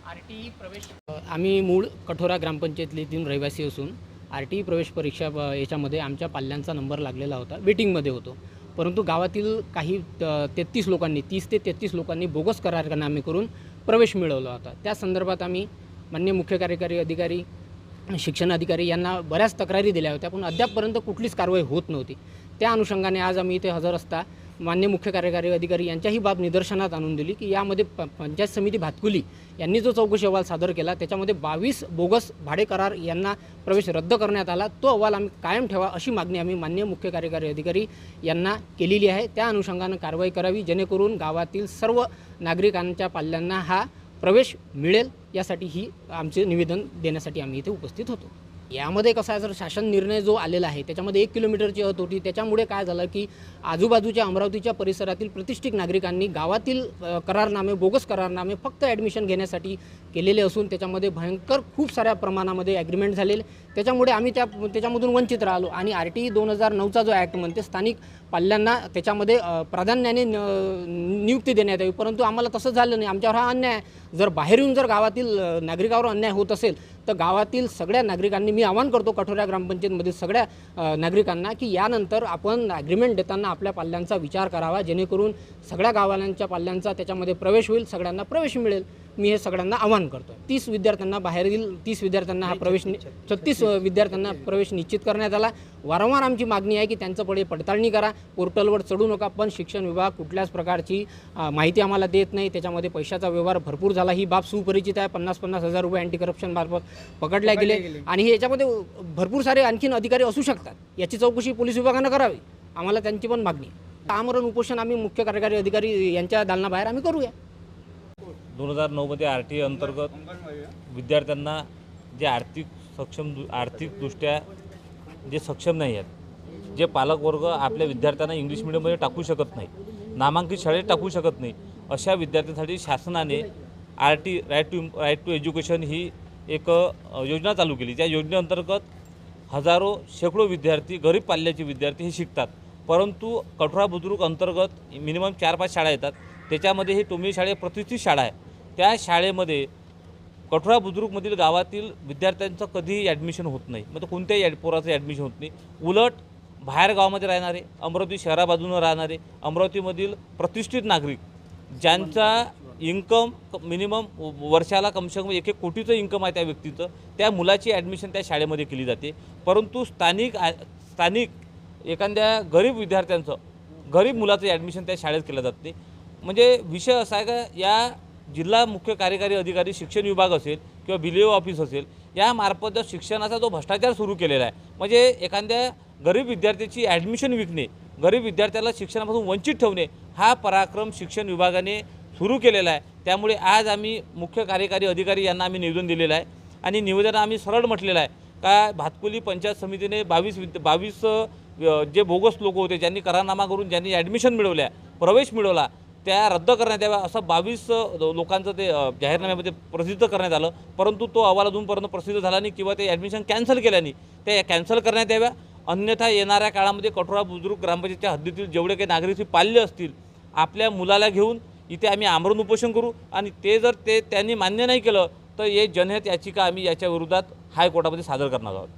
RTE प्रवेश आम्ही मूळ कठोरा ग्रामपंचायतीतील रहिवासी असून आरटीई प्रवेश परीक्षा याच्यामध्ये आमच्या पाल्यांचा नंबर लागलेला होता, वेटिंगमध्ये होतो. परंतु गावातील काही 33 लोकांनी 30 ते 33 लोकांनी बोगस करारनामे करून प्रवेश मिळवला होता. त्या संदर्भात आम्ही माननीय मुख्य कार्यकारी अधिकारी, शिक्षण अधिकारी यांना बऱ्याच तक्रारी दिल्या होत्या, पण अद्यापपर्यंत कुठलीच कारवाई होत नव्हती. त्या अनुषंगाने आज आम्ही इथे हजर असता माननीय मुख्य कार्यकारी अधिकारी यांच्याही बाब निदर्शनात आणून दिली की यामध्ये पंचायत समिती भातकुली यांनी जो चौकशी अहवाल सादर केला त्याच्यामध्ये 22 बोगस भाडे करार यांना प्रवेश रद्द करण्यात आला. तो अहवाल आम्ही कायम ठेवा अशी मागणी आम्ही माननीय मुख्य कार्यकारी अधिकारी यांना केलेली आहे. त्या अनुषंगानं कारवाई करावी जेणेकरून गावातील सर्व नागरिकांच्या पाल्यांना हा प्रवेश मिळेल, यासाठी ही आमचे निवेदन देण्यासाठी आम्ही इथे उपस्थित होतो. यामध्ये कसं आहे, जर शासन निर्णय जो आलेला आहे त्याच्यामध्ये 1 किलोमीटरची अट होती. त्याच्यामुळे काय झालं की आजूबाजूच्या अमरावतीच्या परिसरातील प्रतिष्ठित नागरिकांनी गावातील करारनामे, बोगस करारनामे फक्त ॲडमिशन घेण्यासाठी केलेले असून त्याच्यामध्ये भयंकर खूप साऱ्या प्रमाणामध्ये ॲग्रीमेंट झालेले. त्याच्यामुळे आम्ही त्याच्यामधून वंचित राहिलो आणि RTI 2009चा जो ॲक्ट म्हणते स्थानिक पाल्यांना त्याच्यामध्ये प्राधान्याने नियुक्ती देण्यात यावी, परंतु आम्हाला तसं झालं नाही. आमच्यावर हा अन्याय आहे. जर बाहेरून जर गावातील नागरिकावर अन्याय होत असेल तर गावातील सगळ्या नागरिकांनी, मी आवाहन करतो कठोरा ग्रामपंचायतमधील सगळ्या नागरिकांना की यानंतर आपण ॲग्रीमेंट देताना आपल्या पाल्यांचा विचार करावा जेणेकरून सगळ्या गावाल्यांच्या पाल्यांचा त्याच्यामध्ये प्रवेश होईल, सगळ्यांना प्रवेश मिळेल. मी हे सगळ्यांना आवाहन करतो. 30 विद्यार्थ्यांना, बाहेरील 30 विद्यार्थ्यांना हा प्रवेश 36 विद्यार्थ्यांना प्रवेश निश्चित करण्यात आला. वारंवार आमची मागणी आहे की त्यांचं पुढे पडताळणी करा, पोर्टलवर चढू नका. पण शिक्षण विभाग कुठल्याच प्रकारची माहिती आम्हाला देत नाही. त्याच्यामध्ये पैशाचा व्यवहार भरपूर झाला. ही बाब सुपरिचित आहे. 50-50 हजार रुपये अँटी करप्शन मार्फत पकडले गेले आणि याच्यामध्ये भरपूर सारे आणखीन अधिकारी असू शकतात. याची चौकशी पोलीस विभागानं करावी, आम्हाला त्यांची पण मागणी आहे. आमरण उपोषण आम्ही मुख्य कार्यकारी अधिकारी यांच्या दालनाबाहेर आम्ही करूया. 2009मध्ये RTI अंतर्गत विद्यार्थ्यांना जे आर्थिकदृष्ट्या जे सक्षम नाही आहेत, जे पालकवर्ग आपल्या विद्यार्थ्यांना इंग्लिश मिडियममध्ये टाकू शकत नाही, नामांकित शाळेत टाकू शकत नाही, अशा विद्यार्थ्यांसाठी शासनाने RTI राईट टू एज्युकेशन ही एक योजना चालू केली. त्या योजनेअंतर्गत शेकडो विद्यार्थी, गरीब पाल्याचे विद्यार्थी हे शिकतात. परंतु कठोरा बुद्रुक अंतर्गत मिनिमम 4-5 शाळा येतात. त्याच्यामध्ये ही टोमणी शाळा प्रतिष्ठित शाळा आहे. त्या शाळेमध्ये कठोरा बुद्रुकमधील गावातील विद्यार्थ्यांचं कधीही ॲडमिशन होत नाही, म्हणजे कोणत्याही पोराचं ॲडमिशन होत नाही. उलट बाहेर गावामध्ये राहणारे, अमरावती शहराबाजूनं राहणारे, अमरावतीमधील प्रतिष्ठित नागरिक ज्यांचा इन्कम मिनिमम वर्षाला कमसे कम 1-1 कोटीचं इन्कम आहे त्या व्यक्तीचं, त्या मुलाची ॲडमिशन त्या शाळेमध्ये केली जाते. परंतु स्थानिक एखाद्या गरीब विद्यार्थ्यांचं, गरीब मुलाचं ॲडमिशन त्या शाळेत केलं जात नाही. म्हणजे विषय असा आहे का या जिल्हा मुख्य कार्यकारी अधिकारी, शिक्षण विभाग असेल किंवा BLO ऑफिस असेल, यामार्फत जो शिक्षणाचा जो भ्रष्टाचार सुरू केलेला आहे, म्हणजे एखाद्या गरीब विद्यार्थ्याची ॲडमिशन विकणे, गरीब विद्यार्थ्याला शिक्षणापासून वंचित ठेवणे, हा पराक्रम शिक्षण विभागाने सुरू केलेला आहे. त्यामुळे आज आम्ही मुख्य कार्यकारी अधिकारी यांना आम्ही निवेदन दिलेलं आहे आणि निवेदन आम्ही सरळ म्हटलेलं आहे का भातकुली पंचायत समितीने 22 जे बोगस लोक होते, ज्यांनी करारनामा करून ज्यांनी ॲडमिशन मिळवल्या, प्रवेश मिळवला, त्या रद्द करण्यात याव्या असं 22 लोकांचं ते जाहीरनाम्यामध्ये प्रसिद्ध करण्यात आलं. परंतु तो अहवाल अजूनपर्यंत प्रसिद्ध झाला नाही किंवा ते ॲडमिशन कॅन्सल केल्याने त्या कॅन्सल करण्यात याव्या. अन्यथा येणाऱ्या काळामध्ये कठोरा बुद्रुक ग्रामपंचायतच्या हद्दीतील जेवढे काही नागरिक पाल्य असतील, आपल्या मुलाला घेऊन इथे आम्ही आमरण उपोषण करू आणि ते जर त्यांनी मान्य नाही केलं तर हे जनहित याचिका आम्ही याच्या विरोधात हायकोर्टामध्ये सादर करणार आहोत.